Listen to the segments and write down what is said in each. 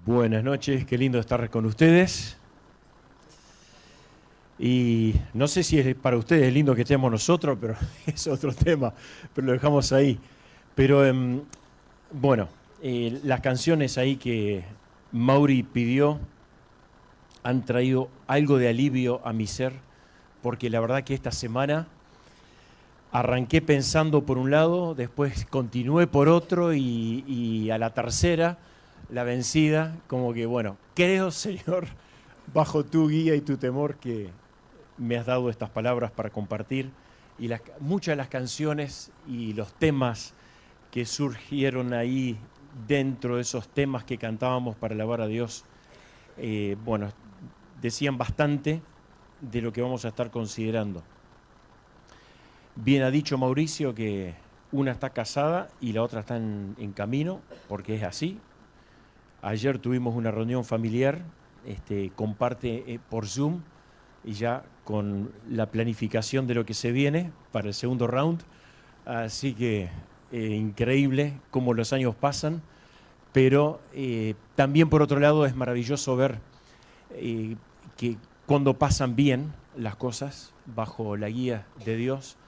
Buenas noches, qué lindo estar con ustedes. Y no sé si es para ustedes lindo que estemos nosotros, pero es otro tema, pero lo dejamos ahí. Pero bueno, las canciones ahí que Mauri pidió han traído algo de alivio a mi ser, porque la verdad que esta semana arranqué pensando por un lado, después continué por otro y a la tercera, la vencida, como que bueno, creo, Señor, bajo tu guía y tu temor que me has dado estas palabras para compartir y muchas de las canciones y los temas que surgieron ahí dentro de esos temas que cantábamos para alabar a Dios, bueno, decían bastante de lo que vamos a estar considerando. Bien ha dicho Mauricio que una está casada y la otra está en camino, porque es así. Ayer tuvimos una reunión familiar, comparte por Zoom, y ya con la planificación de lo que se viene para el segundo round. Así que increíble cómo los años pasan, pero también por otro lado es maravilloso ver que cuando pasan bien las cosas bajo la guía de Dios,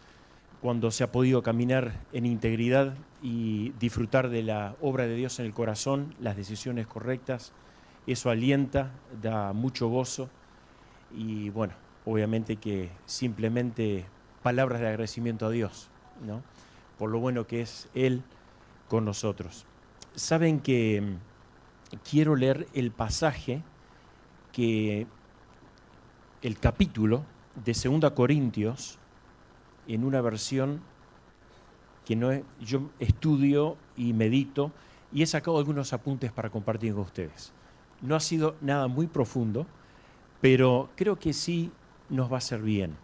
cuando se ha podido caminar en integridad y disfrutar de la obra de Dios en el corazón, las decisiones correctas, eso alienta, da mucho gozo y bueno, obviamente que simplemente palabras de agradecimiento a Dios, ¿no? Por lo bueno que es Él con nosotros. Saben que quiero leer el pasaje el capítulo de 2 Corintios, en una versión que yo estudio y medito y he sacado algunos apuntes para compartir con ustedes. No ha sido nada muy profundo, pero creo que sí nos va a hacer bien.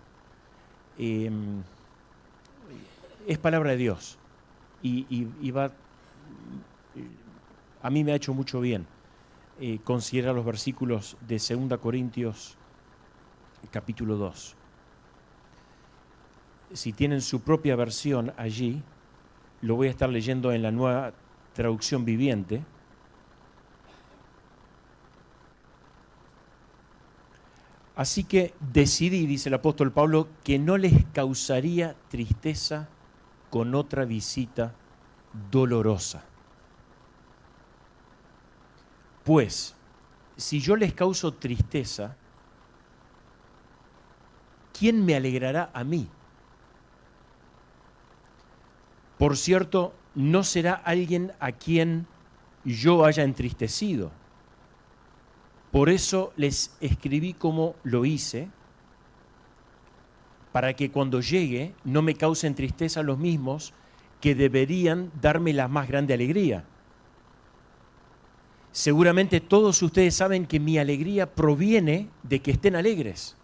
Es palabra de Dios y a mí me ha hecho mucho bien considerar los versículos de 2 Corintios capítulo 2. Si tienen su propia versión allí, lo voy a estar leyendo en la Nueva Traducción Viviente. Así que decidí, dice el apóstol Pablo, que no les causaría tristeza con otra visita dolorosa. Pues, si yo les causo tristeza, ¿quién me alegrará a mí? Por cierto, no será alguien a quien yo haya entristecido. Por eso les escribí como lo hice, para que cuando llegue no me causen tristeza los mismos que deberían darme la más grande alegría. Seguramente todos ustedes saben que mi alegría proviene de que estén alegres.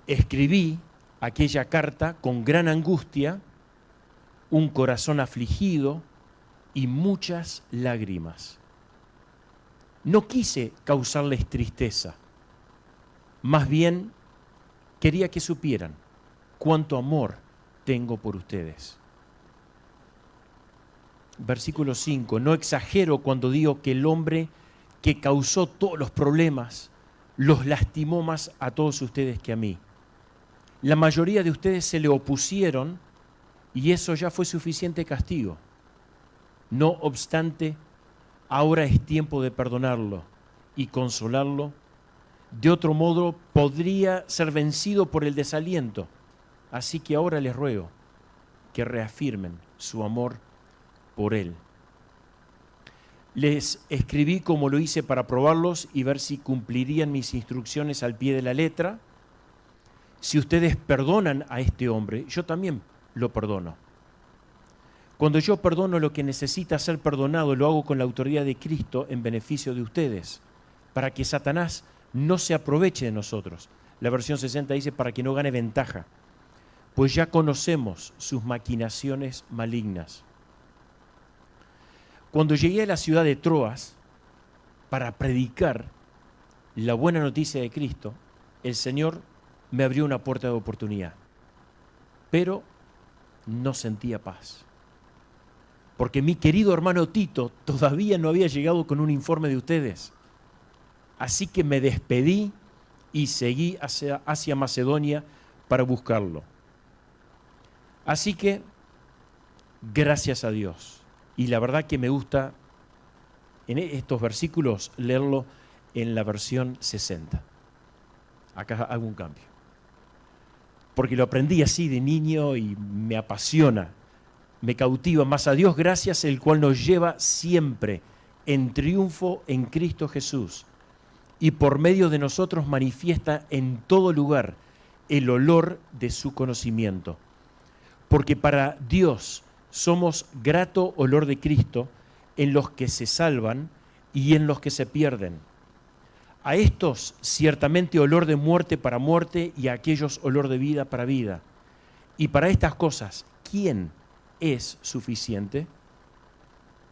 Escribí aquella carta con gran angustia, un corazón afligido y muchas lágrimas. No quise causarles tristeza, más bien quería que supieran cuánto amor tengo por ustedes. Versículo 5, no exagero cuando digo que el hombre que causó todos los problemas los lastimó más a todos ustedes que a mí. La mayoría de ustedes se le opusieron y eso ya fue suficiente castigo. No obstante, ahora es tiempo de perdonarlo y consolarlo. De otro modo, podría ser vencido por el desaliento. Así que ahora les ruego que reafirmen su amor por él. Les escribí como lo hice para probarlos y ver si cumplirían mis instrucciones al pie de la letra. Si ustedes perdonan a este hombre, yo también lo perdono. Cuando yo perdono lo que necesita ser perdonado, lo hago con la autoridad de Cristo en beneficio de ustedes, para que Satanás no se aproveche de nosotros. La versión 60 dice, para que no gane ventaja, pues ya conocemos sus maquinaciones malignas. Cuando llegué a la ciudad de Troas para predicar la buena noticia de Cristo, el Señor me abrió una puerta de oportunidad, pero no sentía paz. porque mi querido hermano Tito todavía no había llegado con un informe de ustedes. Así que me despedí y seguí hacia Macedonia para buscarlo. Así que, gracias a Dios. Y la verdad que me gusta en estos versículos leerlo en la versión 60. Acá hago un cambio. Porque lo aprendí así de niño y me apasiona, me cautiva. Más a Dios gracias, el cual nos lleva siempre en triunfo en Cristo Jesús. Y por medio de nosotros manifiesta en todo lugar el olor de su conocimiento. Porque para Dios somos grato olor de Cristo en los que se salvan y en los que se pierden. A estos ciertamente olor de muerte para muerte y a aquellos olor de vida para vida. Y para estas cosas, ¿quién es suficiente?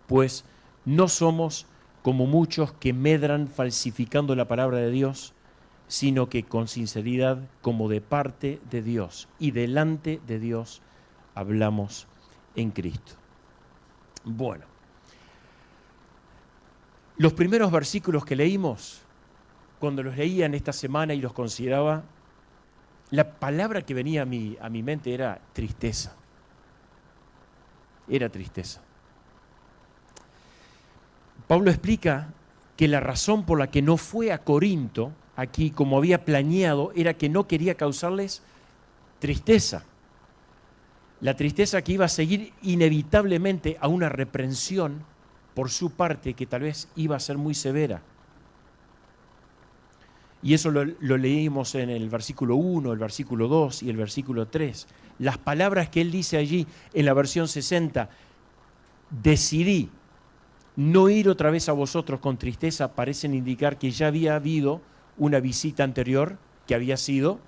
Pues no somos como muchos que medran falsificando la palabra de Dios, sino que con sinceridad, como de parte de Dios y delante de Dios, hablamos en Cristo. Bueno, los primeros versículos que leímos, cuando los leía en esta semana y los consideraba, la palabra que venía a mi mente era tristeza. Era tristeza. Pablo explica que la razón por la que no fue a Corinto, aquí como había planeado, era que no quería causarles tristeza. La tristeza que iba a seguir inevitablemente a una reprensión por su parte que tal vez iba a ser muy severa. Y eso lo leímos en el versículo 1, el versículo 2 y el versículo 3. Las palabras que él dice allí en la versión 60, decidí no ir otra vez a vosotros con tristeza, parecen indicar que ya había habido una visita anterior que había sido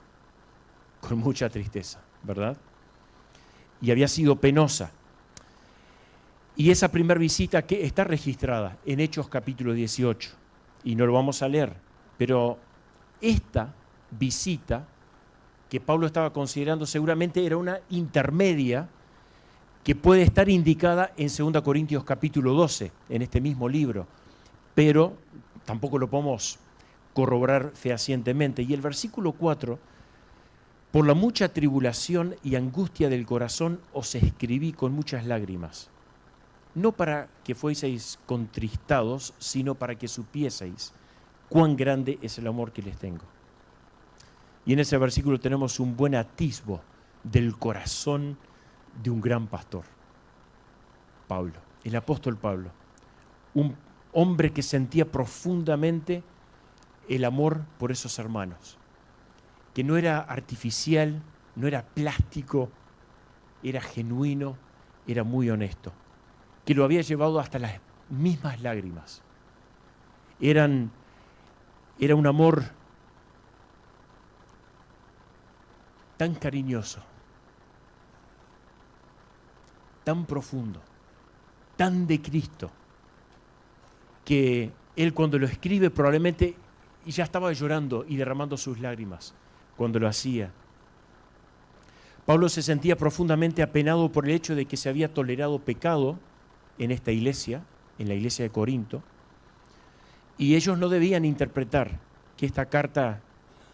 con mucha tristeza, ¿verdad? Y había sido penosa. Y esa primera visita que está registrada en Hechos capítulo 18, y no lo vamos a leer, pero esta visita que Pablo estaba considerando seguramente era una intermedia que puede estar indicada en 2 Corintios capítulo 12, en este mismo libro, pero tampoco lo podemos corroborar fehacientemente. Y el versículo 4, por la mucha tribulación y angustia del corazón os escribí con muchas lágrimas, no para que fueseis contristados, sino para que supieseis cuán grande es el amor que les tengo. Y en ese versículo tenemos un buen atisbo del corazón de un gran pastor, Pablo, el apóstol Pablo, un hombre que sentía profundamente el amor por esos hermanos, que no era artificial, no era plástico, era genuino, era muy honesto, que lo había llevado hasta las mismas lágrimas. Era un amor tan cariñoso, tan profundo, tan de Cristo, que él cuando lo escribe probablemente ya estaba llorando y derramando sus lágrimas cuando lo hacía. Pablo se sentía profundamente apenado por el hecho de que se había tolerado pecado en esta iglesia, en la iglesia de Corinto, y ellos no debían interpretar que esta carta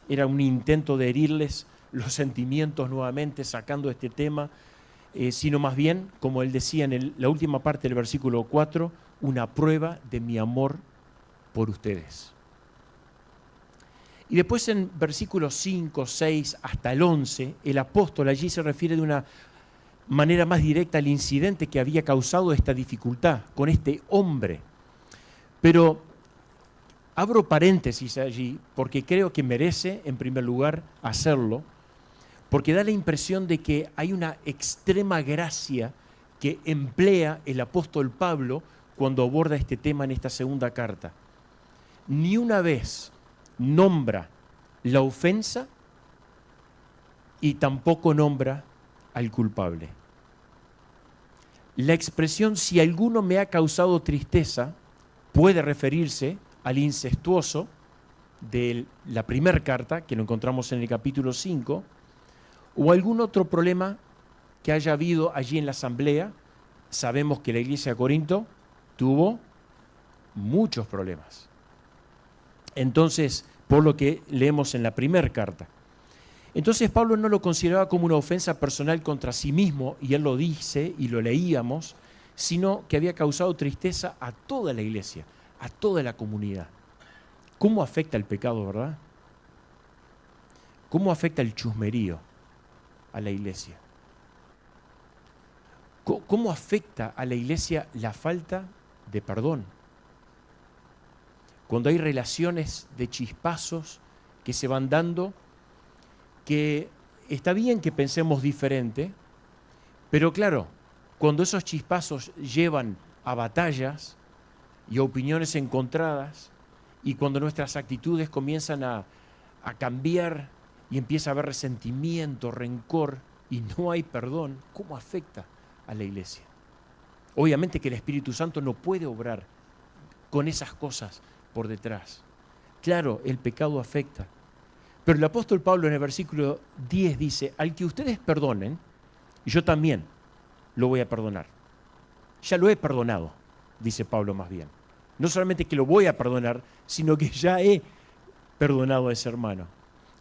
era un intento de herirles los sentimientos nuevamente sacando este tema, sino más bien, como él decía en la última parte del versículo 4, una prueba de mi amor por ustedes. Y después en versículos 5, 6 hasta el 11, el apóstol allí se refiere de una manera más directa al incidente que había causado esta dificultad con este hombre. Pero abro paréntesis allí porque creo que merece, en primer lugar, hacerlo, porque da la impresión de que hay una extrema gracia que emplea el apóstol Pablo cuando aborda este tema en esta segunda carta. Ni una vez nombra la ofensa y tampoco nombra al culpable. La expresión "si alguno me ha causado tristeza" puede referirse al incestuoso de la primera carta, que lo encontramos en el capítulo 5, o algún otro problema que haya habido allí en la asamblea, sabemos que la iglesia de Corinto tuvo muchos problemas. Entonces, por lo que leemos en la primera carta. Entonces Pablo no lo consideraba como una ofensa personal contra sí mismo, y él lo dice y lo leíamos, sino que había causado tristeza a toda la iglesia, a toda la comunidad. ¿Cómo afecta el pecado, verdad? ¿Cómo afecta el chusmerío a la iglesia? ¿Cómo afecta a la iglesia la falta de perdón? Cuando hay relaciones de chispazos que se van dando, que está bien que pensemos diferente, pero claro, cuando esos chispazos llevan a batallas y a opiniones encontradas, y cuando nuestras actitudes comienzan a cambiar y empieza a haber resentimiento, rencor, y no hay perdón, ¿cómo afecta a la iglesia? Obviamente que el Espíritu Santo no puede obrar con esas cosas por detrás. Claro, el pecado afecta. Pero el apóstol Pablo en el versículo 10 dice, al que ustedes perdonen, yo también lo voy a perdonar. Ya lo he perdonado, dice Pablo más bien. No solamente que lo voy a perdonar, sino que ya he perdonado a ese hermano.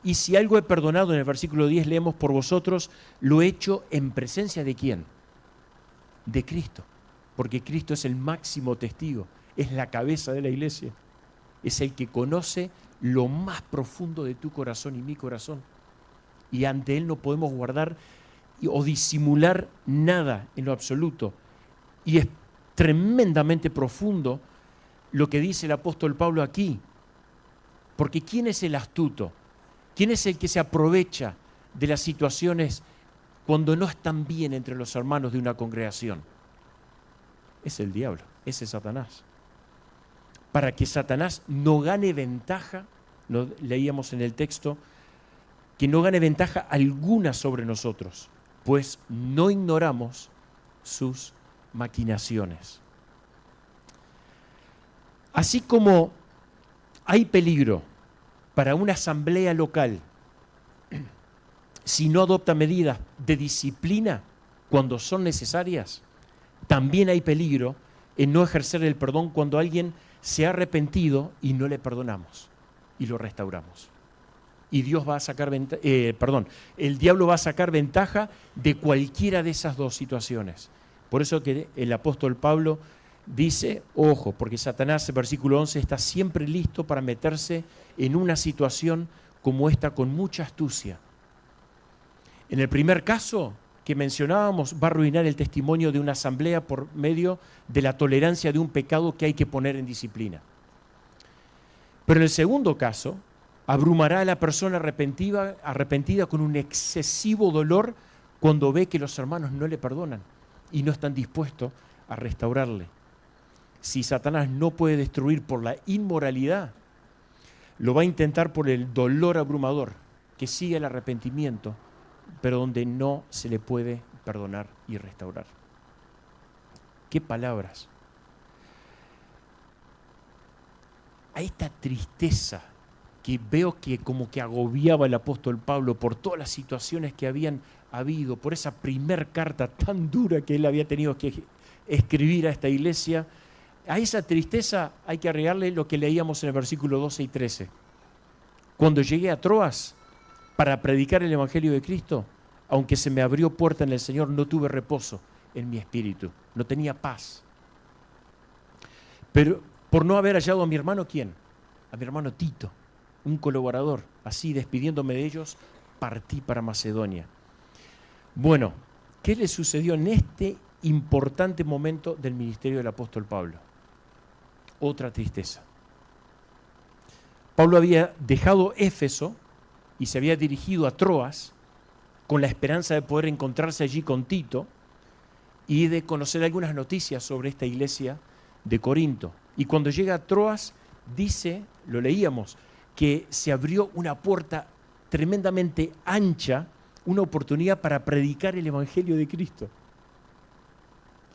Y si algo he perdonado, en el versículo 10 leemos, por vosotros lo he hecho en presencia de ¿quién? De Cristo. Porque Cristo es el máximo testigo, es la cabeza de la iglesia. Es el que conoce lo más profundo de tu corazón y mi corazón. Y ante Él no podemos guardar o disimular nada en lo absoluto. Y es tremendamente profundo lo que dice el apóstol Pablo aquí. Porque ¿quién es el astuto? ¿Quién es el que se aprovecha de las situaciones cuando no están bien entre los hermanos de una congregación? Es el diablo, ese es Satanás. Para que Satanás no gane ventaja, lo leíamos en el texto, que no gane ventaja alguna sobre nosotros, pues no ignoramos sus maquinaciones. Así como hay peligro para una asamblea local si no adopta medidas de disciplina cuando son necesarias, también hay peligro en no ejercer el perdón cuando alguien se ha arrepentido y no le perdonamos y lo restauramos. Y Dios va a sacar el diablo va a sacar ventaja de cualquiera de esas dos situaciones. Por eso que el apóstol Pablo dice, ojo, porque Satanás, versículo 11, está siempre listo para meterse en una situación como esta con mucha astucia. En el primer caso que mencionábamos, va a arruinar el testimonio de una asamblea por medio de la tolerancia de un pecado que hay que poner en disciplina. Pero en el segundo caso, abrumará a la persona arrepentida con un excesivo dolor cuando ve que los hermanos no le perdonan y no están dispuestos a restaurarle. Si Satanás no puede destruir por la inmoralidad, lo va a intentar por el dolor abrumador que sigue el arrepentimiento, pero donde no se le puede perdonar y restaurar. ¿Qué palabras? A esta tristeza que veo que como que agobiaba el apóstol Pablo por todas las situaciones que habían habido, por esa primer carta tan dura que él había tenido que escribir a esta iglesia, a esa tristeza hay que agregarle lo que leíamos en el versículo 12 y 13. Cuando llegué a Troas para predicar el Evangelio de Cristo, aunque se me abrió puerta en el Señor, no tuve reposo en mi espíritu, no tenía paz. Pero por no haber hallado a mi hermano, ¿quién? A mi hermano Tito, un colaborador. Así, despidiéndome de ellos, partí para Macedonia. Bueno, ¿qué le sucedió en este importante momento del ministerio del apóstol Pablo? Otra tristeza. Pablo había dejado Éfeso y se había dirigido a Troas con la esperanza de poder encontrarse allí con Tito y de conocer algunas noticias sobre esta iglesia de Corinto. Y cuando llega a Troas, dice, lo leíamos, que se abrió una puerta tremendamente ancha, una oportunidad para predicar el Evangelio de Cristo.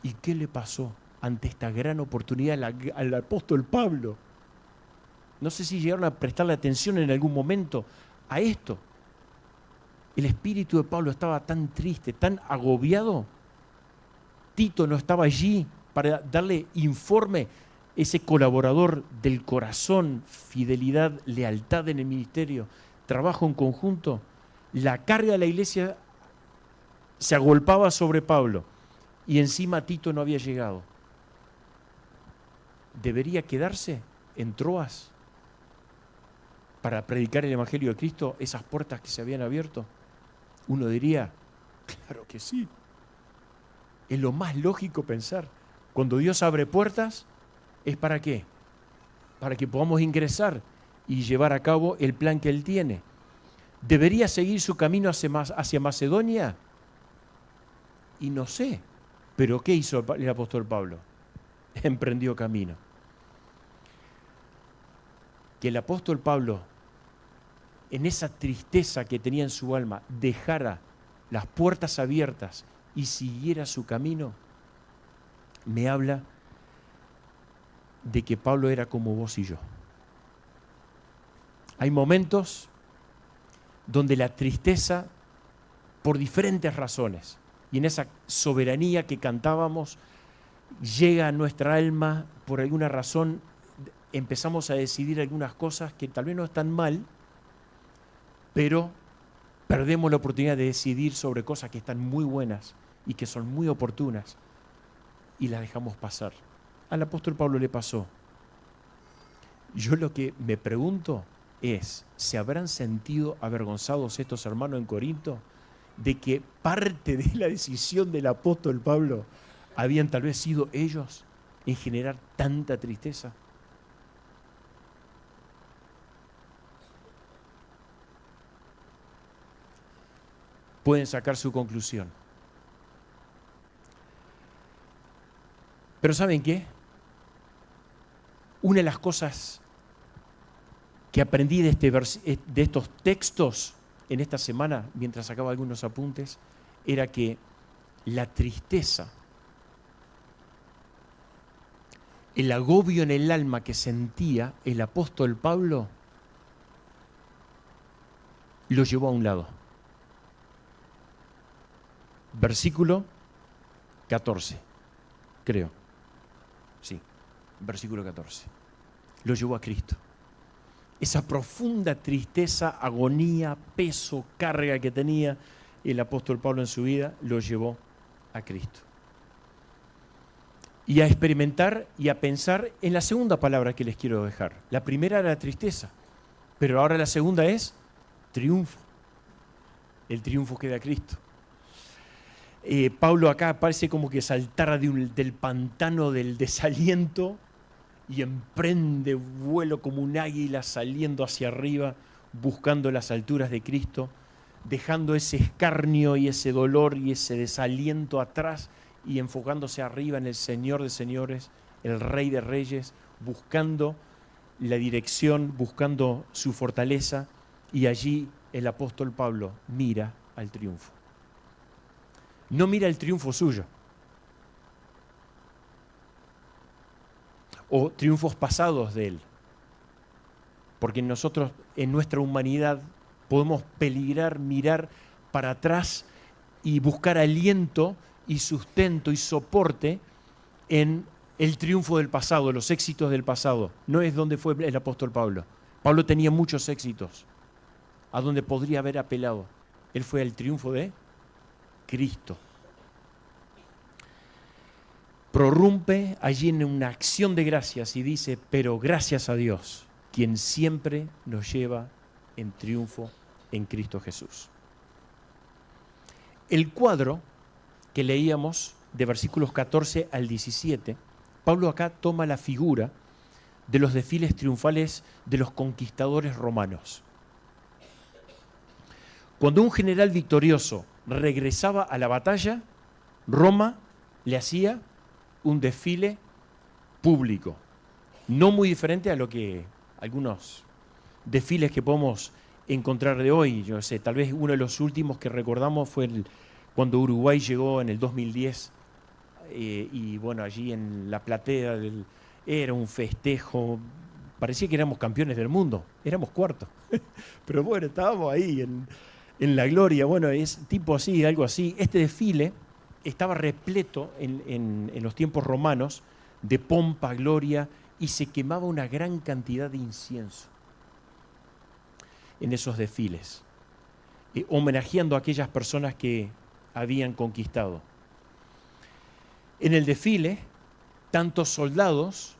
¿Y qué le pasó ante esta gran oportunidad al apóstol Pablo? No sé si llegaron a prestarle atención en algún momento a esto. El espíritu de Pablo estaba tan triste, tan agobiado, Tito no estaba allí para darle informe, ese colaborador del corazón, fidelidad, lealtad en el ministerio, trabajo en conjunto. La carga de la iglesia se agolpaba sobre Pablo y encima Tito no había llegado. ¿Debería quedarse en Troas para predicar el Evangelio de Cristo, esas puertas que se habían abierto? Uno diría, claro que sí. Es lo más lógico pensar. Cuando Dios abre puertas, ¿es para qué? Para que podamos ingresar y llevar a cabo el plan que Él tiene. ¿Debería seguir su camino hacia Macedonia? Y no sé. ¿Pero qué hizo el apóstol Pablo? Emprendió camino. Que el apóstol Pablo, en esa tristeza que tenía en su alma, dejara las puertas abiertas y siguiera su camino, me habla de que Pablo era como vos y yo. Hay momentos donde la tristeza, por diferentes razones, y en esa soberanía que cantábamos, llega a nuestra alma por alguna razón, empezamos a decidir algunas cosas que tal vez no están mal, pero perdemos la oportunidad de decidir sobre cosas que están muy buenas y que son muy oportunas y las dejamos pasar. Al apóstol Pablo le pasó. Yo lo que me pregunto es, ¿se habrán sentido avergonzados estos hermanos en Corinto de que parte de la decisión del apóstol Pablo habían tal vez sido ellos en generar tanta tristeza? Pueden sacar su conclusión. Pero ¿saben qué? Una de las cosas que aprendí de estos textos en esta semana, mientras sacaba algunos apuntes, era que la tristeza, el agobio en el alma que sentía el apóstol Pablo, lo llevó a un lado. Versículo 14, creo. Sí, versículo 14. Lo llevó a Cristo. Esa profunda tristeza, agonía, peso, carga que tenía el apóstol Pablo en su vida, lo llevó a Cristo. Y a experimentar y a pensar en la segunda palabra que les quiero dejar. La primera era la tristeza, pero ahora la segunda es triunfo. El triunfo que da Cristo. Pablo acá parece como que saltara del pantano del desaliento y emprende vuelo como un águila saliendo hacia arriba, buscando las alturas de Cristo, dejando ese escarnio y ese dolor y ese desaliento atrás y enfocándose arriba en el Señor de señores, el Rey de reyes, buscando la dirección, buscando su fortaleza, y allí el apóstol Pablo mira al triunfo. No mira el triunfo suyo o triunfos pasados de él, porque nosotros en nuestra humanidad podemos peligrar, mirar para atrás y buscar aliento y sustento y soporte en el triunfo del pasado, los éxitos del pasado. No es donde fue el apóstol Pablo. Pablo tenía muchos éxitos a donde podría haber apelado. Él fue al triunfo de Cristo. Prorrumpe allí en una acción de gracias y dice, pero gracias a Dios, quien siempre nos lleva en triunfo en Cristo Jesús. El cuadro que leíamos de versículos 14 al 17, Pablo acá toma la figura de los desfiles triunfales de los conquistadores romanos. Cuando un general victorioso regresaba a la batalla, Roma le hacía un desfile público, no muy diferente a lo que algunos desfiles que podemos encontrar de hoy. Yo sé, tal vez uno de los últimos que recordamos fue cuando Uruguay llegó en el 2010 y bueno, allí en la platea era un festejo, parecía que éramos campeones del mundo, éramos cuartos, pero bueno, estábamos ahí en la gloria. Bueno, es tipo así, algo así. Este desfile estaba repleto en los tiempos romanos de pompa, gloria, y se quemaba una gran cantidad de incienso en esos desfiles, homenajeando a aquellas personas que habían conquistado. En el desfile, tanto soldados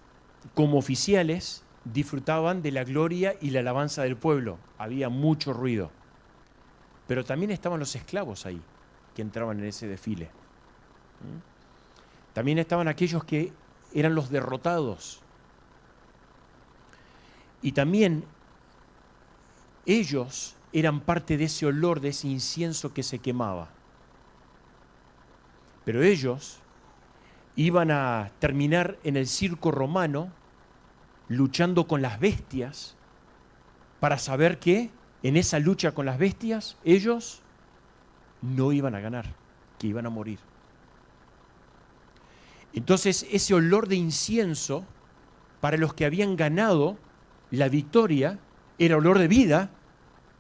como oficiales disfrutaban de la gloria y la alabanza del pueblo. Había mucho ruido. Pero también estaban los esclavos ahí, que entraban en ese desfile. También estaban aquellos que eran los derrotados. Y también ellos eran parte de ese olor, de ese incienso que se quemaba. Pero ellos iban a terminar en el circo romano luchando con las bestias para saber que en esa lucha con las bestias ellos no iban a ganar, que iban a morir. Entonces ese olor de incienso para los que habían ganado la victoria era olor de vida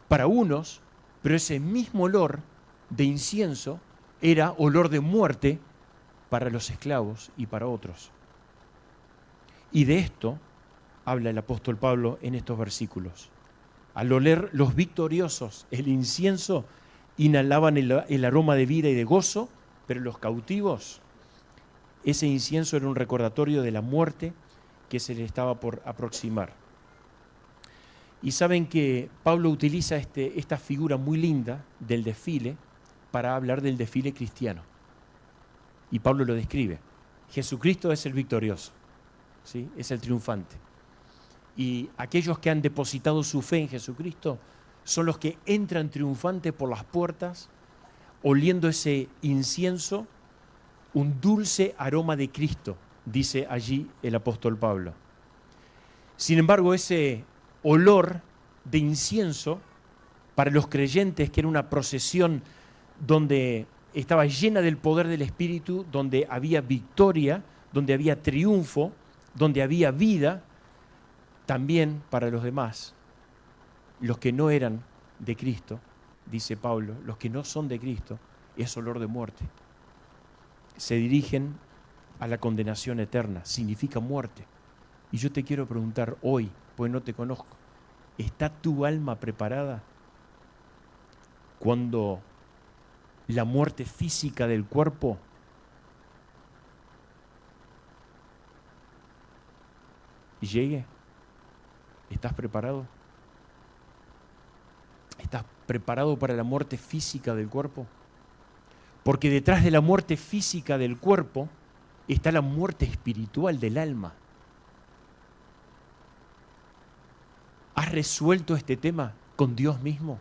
para unos, pero ese mismo olor de incienso era olor de muerte para los esclavos y para otros. Y de esto habla el apóstol Pablo en estos versículos. Al oler los victoriosos el incienso, inhalaban el aroma de vida y de gozo, pero los cautivos, ese incienso era un recordatorio de la muerte que se le estaba por aproximar. Y saben que Pablo utiliza esta figura muy linda del desfile para hablar del desfile cristiano. Y Pablo lo describe. Jesucristo es el victorioso, ¿sí? Es el triunfante. Y aquellos que han depositado su fe en Jesucristo son los que entran triunfantes por las puertas, oliendo ese incienso, un dulce aroma de Cristo, dice allí el apóstol Pablo. Sin embargo, ese olor de incienso para los creyentes, que era una procesión donde estaba llena del poder del Espíritu, donde había victoria, donde había triunfo, donde había vida, también para los demás, los que no eran de Cristo, dice Pablo, los que no son de Cristo, es olor de muerte. Se dirigen a la condenación eterna, significa muerte. Y yo te quiero preguntar hoy, pues no te conozco, ¿está tu alma preparada cuando la muerte física del cuerpo llegue? ¿Estás preparado? ¿Estás preparado para la muerte física del cuerpo? Porque detrás de la muerte física del cuerpo está la muerte espiritual del alma. ¿Has resuelto este tema con Dios mismo?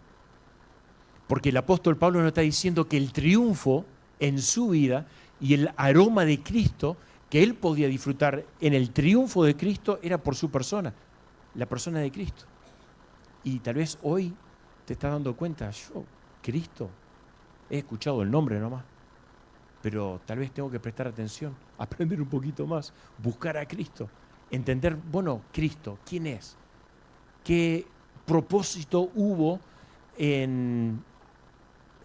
Porque el apóstol Pablo nos está diciendo que el triunfo en su vida y el aroma de Cristo que él podía disfrutar en el triunfo de Cristo era por su persona, la persona de Cristo. Y tal vez hoy te estás dando cuenta, yo, Cristo, he escuchado el nombre nomás, pero tal vez tengo que prestar atención, aprender un poquito más, buscar a Cristo, entender, bueno, Cristo, ¿quién es? ¿Qué propósito hubo en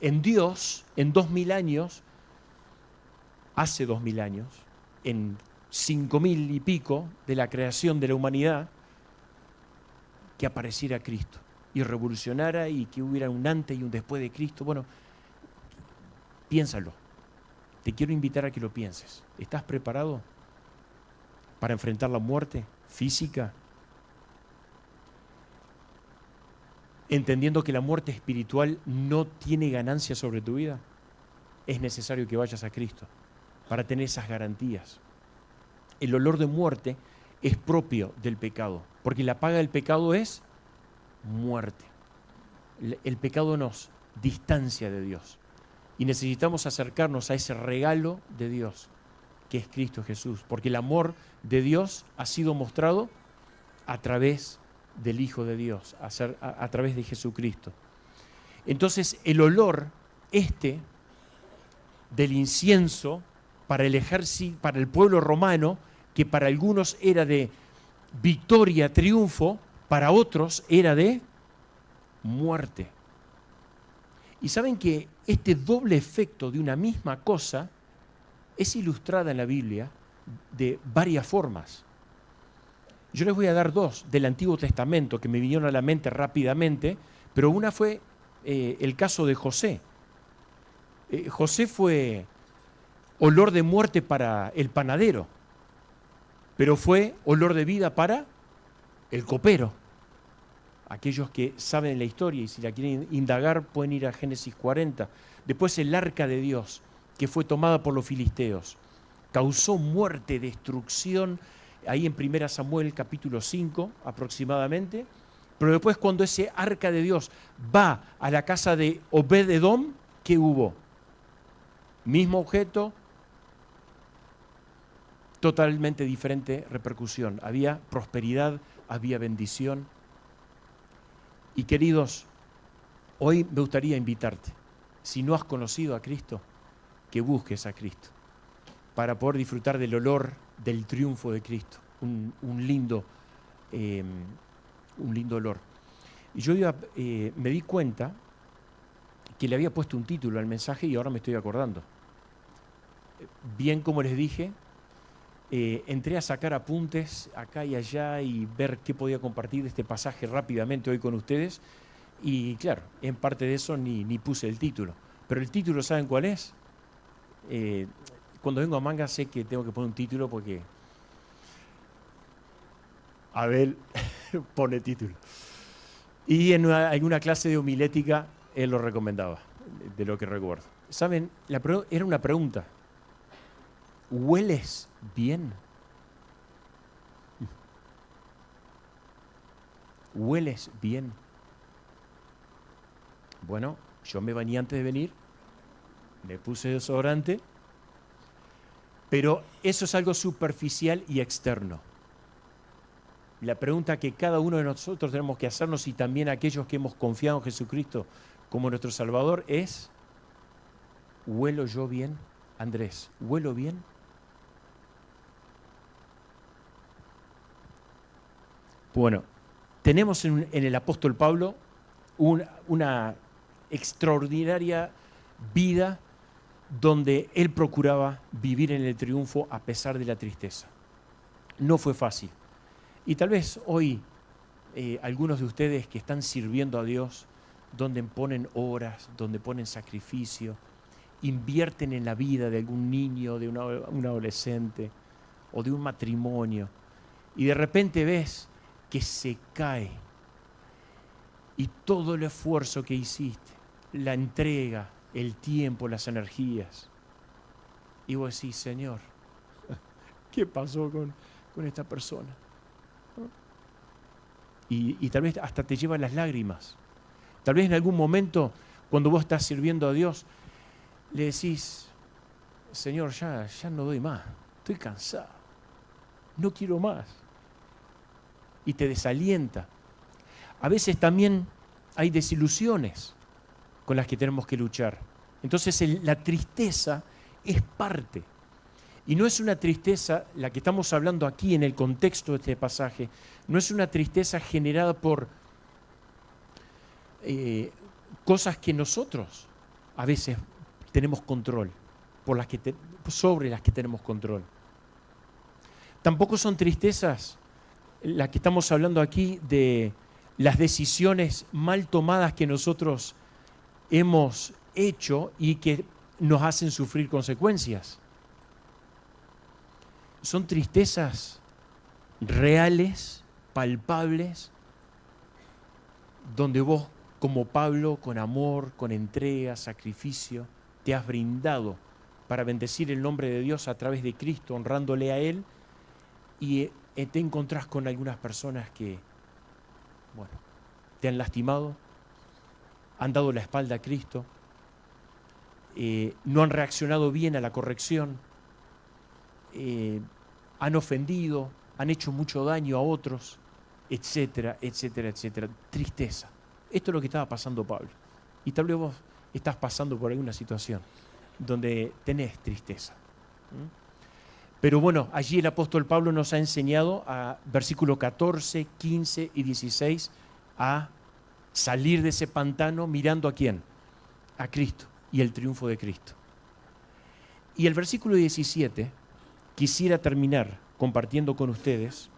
Dios en 2000 años, hace 2000 años, en 5000 y pico de la creación de la humanidad, que apareciera Cristo y revolucionara y que hubiera un antes y un después de Cristo? Bueno, piénsalo. Te quiero invitar a que lo pienses. ¿Estás preparado para enfrentar la muerte física? Entendiendo que la muerte espiritual no tiene ganancia sobre tu vida, es necesario que vayas a Cristo para tener esas garantías. El olor de muerte es propio del pecado, porque la paga del pecado es muerte. El pecado nos distancia de Dios y necesitamos acercarnos a ese regalo de Dios, que es Cristo Jesús, porque el amor de Dios ha sido mostrado a través del Hijo de Dios, a través de Jesucristo. Entonces el olor del incienso para el ejército, para el pueblo romano, que para algunos era de victoria, triunfo, para otros era de muerte. Y saben que este doble efecto de una misma cosa es ilustrada en la Biblia de varias formas. Yo les voy a dar dos del Antiguo Testamento que me vinieron a la mente rápidamente, pero una fue el caso de José. José fue olor de muerte para el panadero, pero fue olor de vida para el copero. Aquellos que saben la historia y si la quieren indagar pueden ir a Génesis 40. Después el arca de Dios, que fue tomada por los filisteos, causó muerte, destrucción, ahí en 1 Samuel capítulo 5 aproximadamente. Pero después cuando ese arca de Dios va a la casa de Obed-Edom, ¿qué hubo? Mismo objeto, totalmente diferente repercusión. Había prosperidad, había bendición. Y queridos, hoy me gustaría invitarte, si no has conocido a Cristo, que busques a Cristo, para poder disfrutar del olor del triunfo de Cristo, un lindo olor. Y yo me di cuenta que le había puesto un título al mensaje y ahora me estoy acordando. Bien, como les dije, entré a sacar apuntes acá y allá y ver qué podía compartir de este pasaje rápidamente hoy con ustedes. Y claro, en parte de eso ni puse el título. Pero el título, ¿saben cuál es? Cuando vengo a Manga sé que tengo que poner un título porque Abel pone título. Y en alguna clase de homilética él lo recomendaba, de lo que recuerdo. ¿Saben? Era una pregunta. ¿Hueles bien? ¿Hueles bien? Bueno, yo me bañé antes de venir, me puse desodorante, pero eso es algo superficial y externo. La pregunta que cada uno de nosotros tenemos que hacernos y también aquellos que hemos confiado en Jesucristo como nuestro Salvador es, ¿huelo yo bien? Andrés, ¿huelo bien? Bueno, tenemos en el apóstol Pablo una extraordinaria vida donde él procuraba vivir en el triunfo a pesar de la tristeza. No fue fácil. Y tal vez hoy algunos de ustedes que están sirviendo a Dios, donde ponen horas, donde ponen sacrificio, invierten en la vida de algún niño, de un adolescente o de un matrimonio, y de repente ves que se cae y todo el esfuerzo que hiciste, la entrega, el tiempo, las energías, y vos decís, Señor, ¿qué pasó con esta persona? Y tal vez hasta te llevan las lágrimas. Tal vez en algún momento, cuando vos estás sirviendo a Dios, le decís, Señor, ya no doy más, estoy cansado, no quiero más. Y te desalienta. A veces también hay desilusiones con las que tenemos que luchar. Entonces la tristeza es parte. Y no es una tristeza, la que estamos hablando aquí en el contexto de este pasaje, no es una tristeza generada por cosas que nosotros a veces tenemos control, sobre las que tenemos control. Tampoco son tristezas las que estamos hablando aquí de las decisiones mal tomadas que nosotros hemos hecho y que nos hacen sufrir consecuencias. Son tristezas reales, palpables, donde vos, como Pablo, con amor, con entrega, sacrificio, te has brindado para bendecir el nombre de Dios a través de Cristo, honrándole a Él, y te encontrás con algunas personas que, bueno, te han lastimado, han dado la espalda a Cristo, no han reaccionado bien a la corrección, han ofendido, han hecho mucho daño a otros, etcétera, etcétera, etcétera. Tristeza. Esto es lo que estaba pasando Pablo. Y tal vez vos estás pasando por alguna situación donde tenés tristeza. Pero bueno, allí el apóstol Pablo nos ha enseñado a versículos 14, 15 y 16 a salir de ese pantano mirando ¿a quién? A Cristo y el triunfo de Cristo. Y el versículo 17 quisiera terminar compartiendo con ustedes.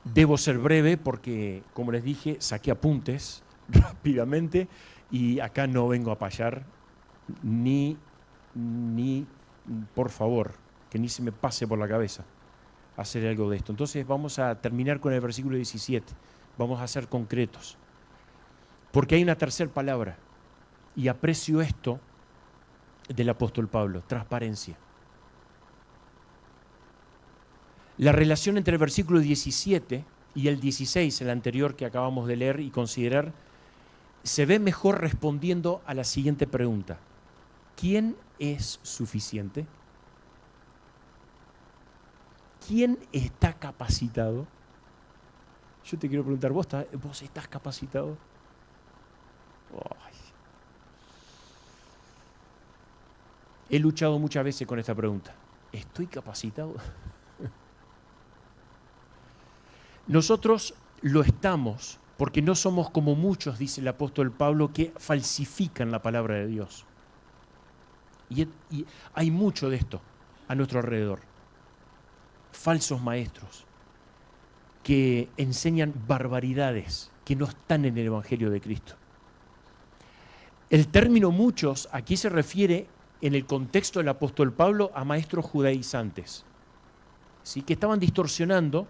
Debo ser breve porque, como les dije, saqué apuntes rápidamente y acá no vengo a payar ni por favor, que ni se me pase por la cabeza hacer algo de esto. Entonces vamos a terminar con el versículo 17. Vamos a ser concretos. Porque hay una tercera palabra y aprecio esto del apóstol Pablo: transparencia. La relación entre el versículo 17 y el 16, el anterior que acabamos de leer y considerar, se ve mejor respondiendo a la siguiente pregunta: ¿quién es suficiente? ¿Quién está capacitado? Yo te quiero preguntar, ¿vos estás capacitado? Ay. He luchado muchas veces con esta pregunta. ¿Estoy capacitado? Nosotros lo estamos porque no somos como muchos, dice el apóstol Pablo, que falsifican la palabra de Dios. Y hay mucho de esto a nuestro alrededor. Falsos maestros que enseñan barbaridades que no están en el Evangelio de Cristo. El término muchos aquí se refiere, en el contexto del apóstol Pablo, a maestros judaizantes, ¿sí? Que estaban distorsionando.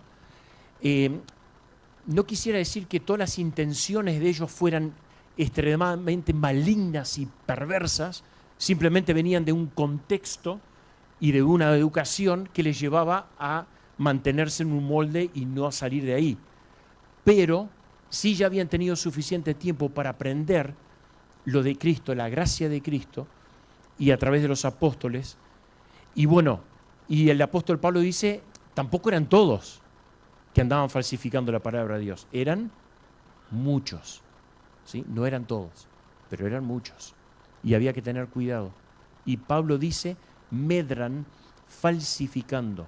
No quisiera decir que todas las intenciones de ellos fueran extremadamente malignas y perversas, simplemente venían de un contexto y de una educación que les llevaba a mantenerse en un molde y no a salir de ahí. Pero sí ya habían tenido suficiente tiempo para aprender lo de Cristo, la gracia de Cristo, y a través de los apóstoles. Y bueno, y el apóstol Pablo dice, tampoco eran todos que andaban falsificando la palabra de Dios, eran muchos, ¿sí? No eran todos, pero eran muchos, y había que tener cuidado. Y Pablo dice, medran falsificando.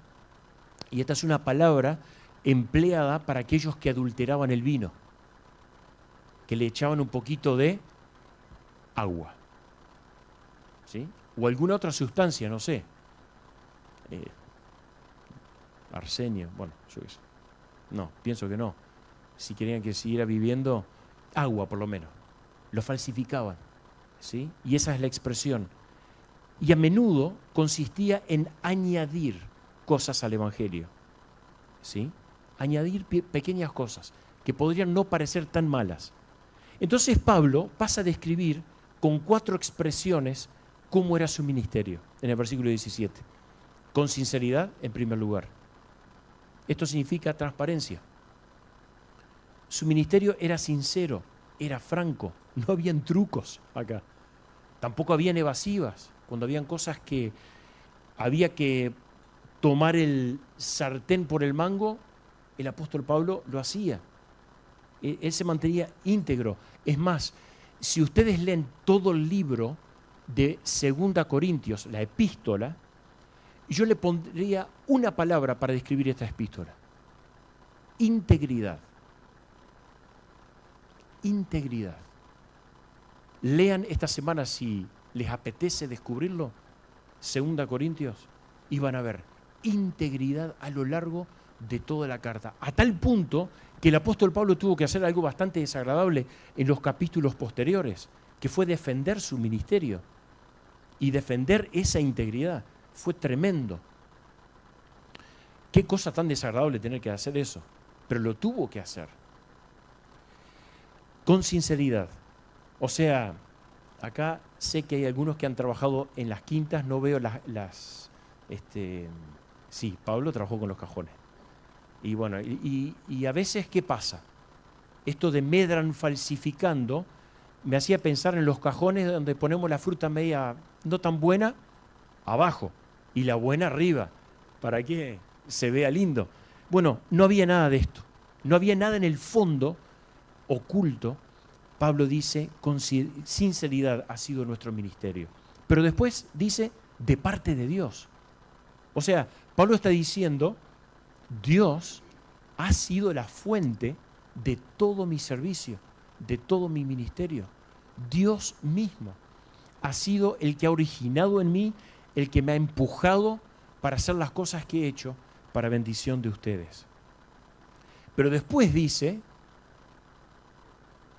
Y esta es una palabra empleada para aquellos que adulteraban el vino, que le echaban un poquito de agua, ¿sí? O alguna otra sustancia, no sé, arsenio, bueno, yo qué sé. No, pienso que no. Si querían que siguiera viviendo, agua por lo menos. Lo falsificaban, ¿sí? Y esa es la expresión. Y a menudo consistía en añadir cosas al Evangelio, ¿sí? Añadir pequeñas cosas que podrían no parecer tan malas. Entonces Pablo pasa a describir con 4 expresiones cómo era su ministerio en el versículo 17. Con sinceridad, en primer lugar. Esto significa transparencia. Su ministerio era sincero, era franco, no habían trucos acá. Tampoco habían evasivas. Cuando habían cosas que había que tomar el sartén por el mango, el apóstol Pablo lo hacía. Él se mantenía íntegro. Es más, si ustedes leen todo el libro de 2 Corintios, la epístola, yo le pondría una palabra para describir esta epístola: integridad. Integridad. Lean esta semana, si les apetece descubrirlo, 2 Corintios, y van a ver integridad a lo largo de toda la carta, a tal punto que el apóstol Pablo tuvo que hacer algo bastante desagradable en los capítulos posteriores, que fue defender su ministerio y defender esa integridad. Fue tremendo. Qué cosa tan desagradable tener que hacer eso, pero lo tuvo que hacer. Con sinceridad. O sea, acá sé que hay algunos que han trabajado en las quintas, no veo sí, Pablo trabajó con los cajones. Y bueno, y a veces, ¿qué pasa? Esto de medran falsificando me hacía pensar en los cajones donde ponemos la fruta media no tan buena abajo y la buena arriba, para que se vea lindo. Bueno, no había nada de esto. No había nada en el fondo oculto. Pablo dice, con sinceridad ha sido nuestro ministerio. Pero después dice, de parte de Dios. O sea, Pablo está diciendo, Dios ha sido la fuente de todo mi servicio, de todo mi ministerio. Dios mismo. ha sido el que ha originado en mí, el que me ha empujado para hacer las cosas que he hecho para bendición de ustedes. Pero después dice,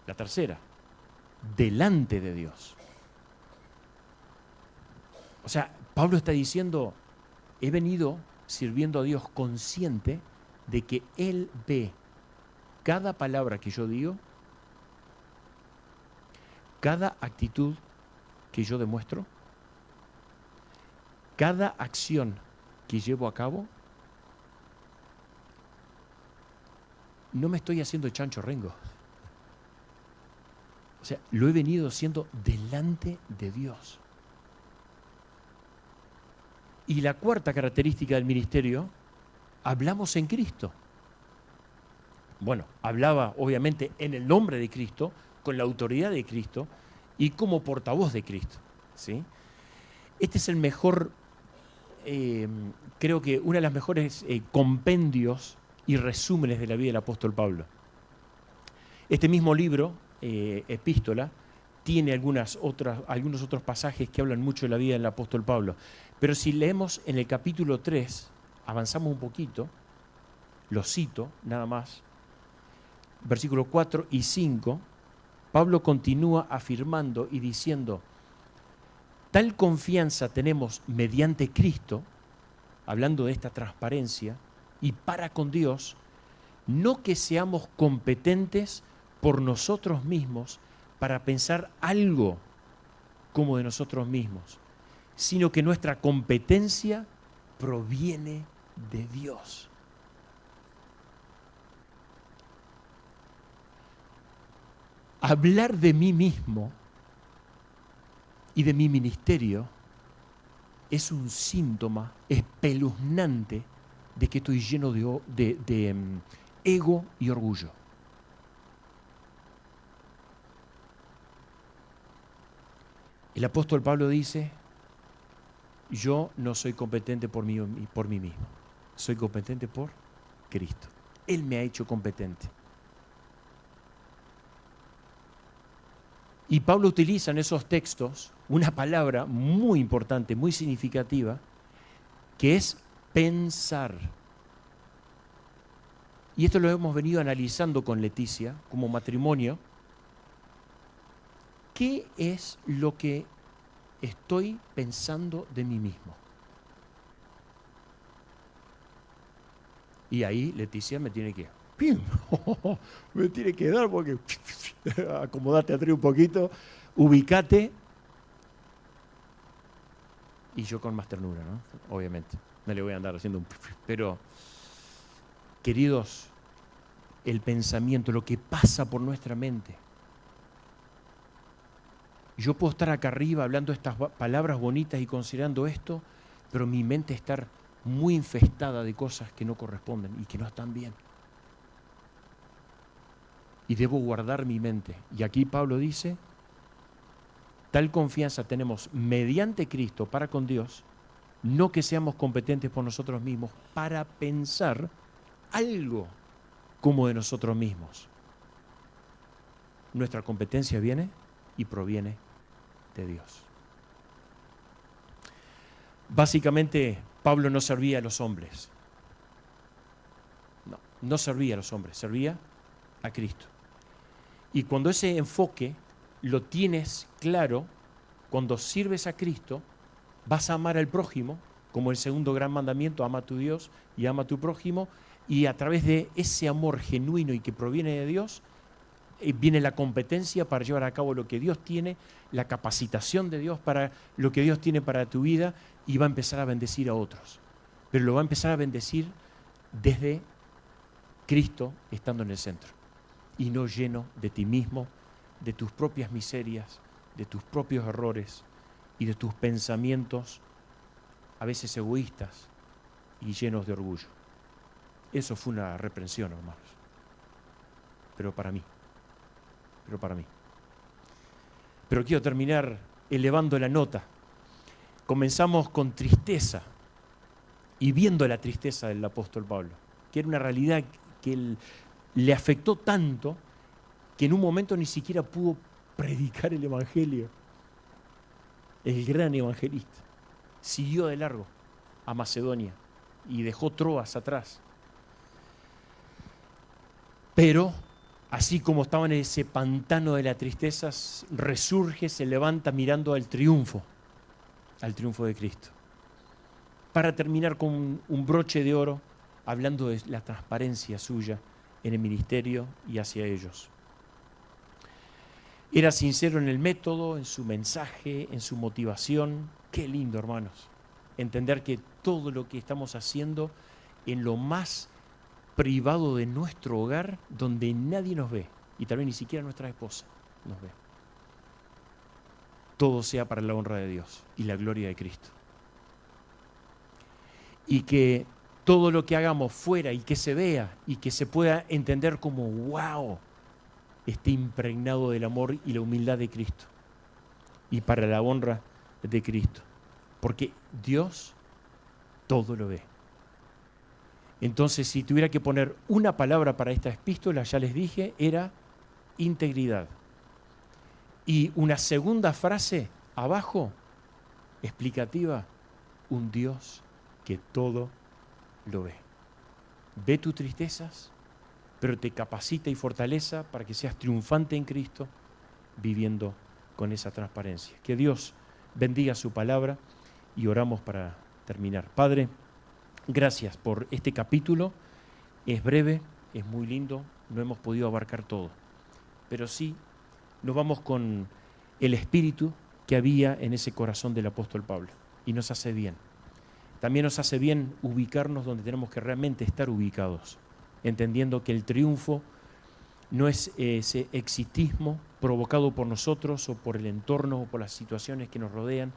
la tercera, delante de Dios. O sea, Pablo está diciendo, he venido sirviendo a Dios consciente de que Él ve cada palabra que yo digo, cada actitud que yo demuestro, cada acción que llevo a cabo. No me estoy haciendo chancho rengo. O sea, lo he venido haciendo delante de Dios. Y la cuarta característica del ministerio, hablamos en Cristo. Bueno, hablaba obviamente en el nombre de Cristo, con la autoridad de Cristo y como portavoz de Cristo, ¿sí? Este es el mejor, creo que una de las mejores compendios y resúmenes de la vida del apóstol Pablo. Este mismo libro, Epístola, tiene algunos otros pasajes que hablan mucho de la vida del apóstol Pablo. Pero si leemos en el capítulo 3, avanzamos un poquito, lo cito nada más, versículos 4 y 5, Pablo continúa afirmando y diciendo, tal confianza tenemos mediante Cristo, hablando de esta transparencia, y para con Dios, no que seamos competentes por nosotros mismos para pensar algo como de nosotros mismos, sino que nuestra competencia proviene de Dios. Hablar de mí mismo y de mi ministerio es un síntoma espeluznante de que estoy lleno de ego y orgullo. El apóstol Pablo dice, yo no soy competente por mí mismo, soy competente por Cristo. Él me ha hecho competente. Y Pablo utiliza en esos textos una palabra muy importante, muy significativa, que es pensar. Y esto lo hemos venido analizando con Leticia como matrimonio. ¿Qué es lo que estoy pensando de mí mismo? Y ahí Leticia me tiene que me tiene que dar porque acomodate atrás un poquito, ubicate, y yo con más ternura, ¿no? Obviamente, no le voy a andar haciendo un pero, queridos, el pensamiento, lo que pasa por nuestra mente. Yo puedo estar acá arriba hablando estas palabras bonitas y considerando esto, pero mi mente está muy infestada de cosas que no corresponden y que no están bien. Y debo guardar mi mente. Y aquí Pablo dice, tal confianza tenemos mediante Cristo para con Dios, no que seamos competentes por nosotros mismos para pensar algo como de nosotros mismos. Nuestra competencia viene y proviene de Dios. Básicamente, Pablo no servía a los hombres. No servía a los hombres, servía a Cristo. Y cuando ese enfoque lo tienes claro, cuando sirves a Cristo, vas a amar al prójimo, como el segundo gran mandamiento, ama a tu Dios y ama a tu prójimo, y a través de ese amor genuino y que proviene de Dios, viene la competencia para llevar a cabo lo que Dios tiene, la capacitación de Dios para lo que Dios tiene para tu vida, y va a empezar a bendecir a otros. Pero lo va a empezar a bendecir desde Cristo estando en el centro, y no lleno de ti mismo, de tus propias miserias, de tus propios errores y de tus pensamientos a veces egoístas y llenos de orgullo. Eso fue una reprensión, hermanos. Pero para mí. Pero quiero terminar elevando la nota. Comenzamos con tristeza y viendo la tristeza del apóstol Pablo, que era una realidad que le afectó tanto que en un momento ni siquiera pudo predicar el Evangelio. el gran evangelista, siguió de largo a Macedonia y dejó Troas atrás. Pero, así como estaba en ese pantano de la tristeza, resurge, se levanta mirando al triunfo de Cristo. Para terminar con un broche de oro, hablando de la transparencia suya en el ministerio y hacia ellos. Era sincero en el método, en su mensaje, en su motivación. Qué lindo, hermanos, entender que todo lo que estamos haciendo en lo más privado de nuestro hogar, donde nadie nos ve, y tal vez ni siquiera nuestra esposa nos ve, todo sea para la honra de Dios y la gloria de Cristo. Y que todo lo que hagamos fuera y que se vea y que se pueda entender como wow, esté impregnado del amor y la humildad de Cristo y para la honra de Cristo, porque Dios todo lo ve. Entonces, si tuviera que poner una palabra para esta epístola, ya les dije, era integridad. Y una segunda frase abajo, explicativa, un Dios que todo lo ve. Ve tus tristezas, pero te capacita y fortaleza para que seas triunfante en Cristo, viviendo con esa transparencia. Que Dios bendiga su palabra y oramos para terminar. Padre, gracias por este capítulo. Es breve, es muy lindo, no hemos podido abarcar todo, pero sí nos vamos con el espíritu que había en ese corazón del apóstol Pablo y nos hace bien. También nos hace bien ubicarnos donde tenemos que realmente estar ubicados, entendiendo que el triunfo no es ese exitismo provocado por nosotros o por el entorno o por las situaciones que nos rodean,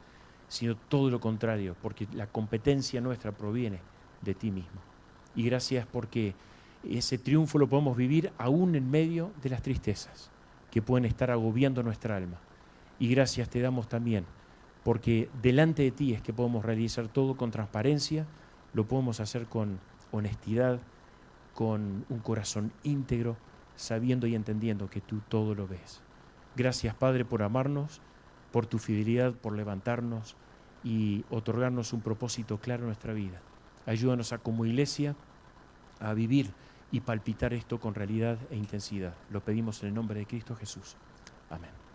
sino todo lo contrario, porque la competencia nuestra proviene de ti mismo. Y gracias porque ese triunfo lo podemos vivir aún en medio de las tristezas que pueden estar agobiando nuestra alma. Y gracias te damos también porque delante de ti es que podemos realizar todo con transparencia, lo podemos hacer con honestidad, con un corazón íntegro, sabiendo y entendiendo que tú todo lo ves. Gracias, Padre, por amarnos, por tu fidelidad, por levantarnos y otorgarnos un propósito claro en nuestra vida. Ayúdanos a como iglesia a vivir y palpitar esto con realidad e intensidad. Lo pedimos en el nombre de Cristo Jesús. Amén.